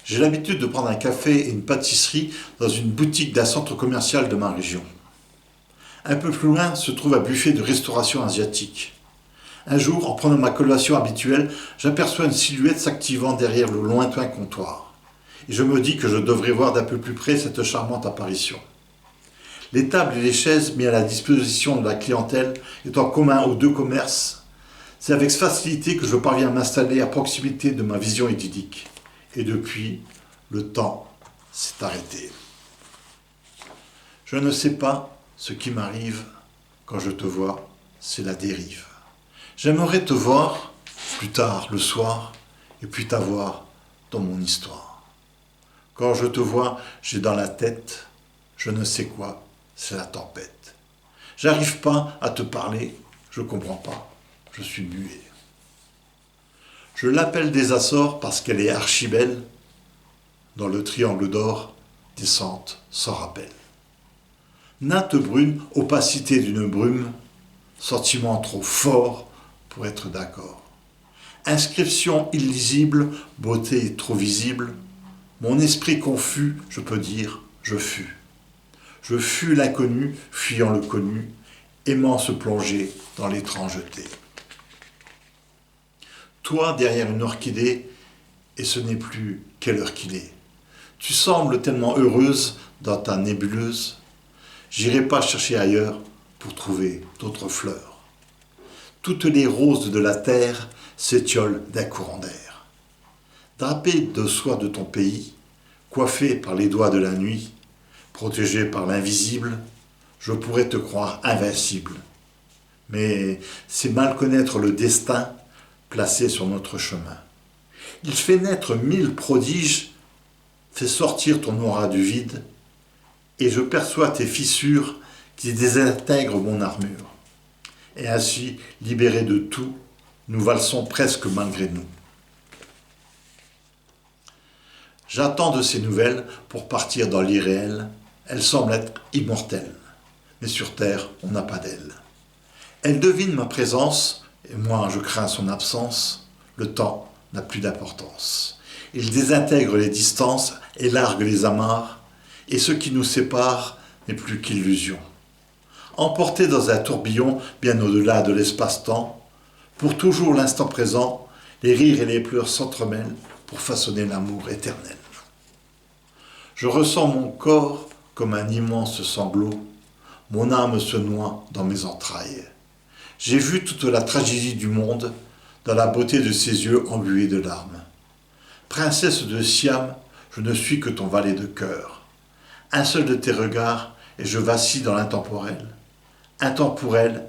J'ai l'habitude de prendre un café et une pâtisserie dans une boutique d'un centre commercial de ma région. Un peu plus loin se trouve un buffet de restauration asiatique. Un jour, en prenant ma collation habituelle, j'aperçois une silhouette s'activant derrière le lointain comptoir. Et je me dis que je devrais voir d'un peu plus près cette charmante apparition. Les tables et les chaises mises à la disposition de la clientèle étant communs aux deux commerces, c'est avec facilité que je parviens à m'installer à proximité de ma vision idyllique. Et depuis, le temps s'est arrêté. Je ne sais pas ce qui m'arrive quand je te vois, c'est la dérive. J'aimerais te voir plus tard le soir et puis t'avoir dans mon histoire. Quand je te vois, j'ai dans la tête, je ne sais quoi, c'est la tempête. J'arrive pas à te parler, je comprends pas, je suis muet. Je l'appelle des Açores parce qu'elle est archibelle, dans le triangle d'or, descente sans rappel. Natte brune, opacité d'une brume, sentiment trop fort pour être d'accord. Inscription illisible, beauté trop visible, mon esprit confus, je peux dire, je fus. Je fus l'inconnu, fuyant le connu, aimant se plonger dans l'étrangeté. Toi derrière une orchidée, et ce n'est plus quelle heure qu'il est. Tu sembles tellement heureuse dans ta nébuleuse, j'irai pas chercher ailleurs pour trouver d'autres fleurs. Toutes les roses de la terre s'étiolent d'un courant d'air. Drapé de soie de ton pays, coiffé par les doigts de la nuit, protégé par l'invisible, je pourrais te croire invincible. Mais c'est mal connaître le destin placé sur notre chemin. Il fait naître 1000 prodiges, fait sortir ton aura du vide, et je perçois tes fissures qui désintègrent mon armure. Et ainsi, libérés de tout, nous valsons presque malgré nous. J'attends de ces nouvelles pour partir dans l'irréel. Elles semblent être immortelles, mais sur terre, on n'a pas d'ailes. Elles devinent ma présence, et moi je crains son absence. Le temps n'a plus d'importance. Il désintègre les distances et largue les amarres, et ce qui nous sépare n'est plus qu'illusion. Emporté dans un tourbillon bien au-delà de l'espace-temps, pour toujours l'instant présent, les rires et les pleurs s'entremêlent pour façonner l'amour éternel. Je ressens mon corps comme un immense sanglot, mon âme se noie dans mes entrailles. J'ai vu toute la tragédie du monde dans la beauté de ses yeux embués de larmes. Princesse de Siam, je ne suis que ton valet de cœur. Un seul de tes regards et je vacille dans l'intemporel. Intemporel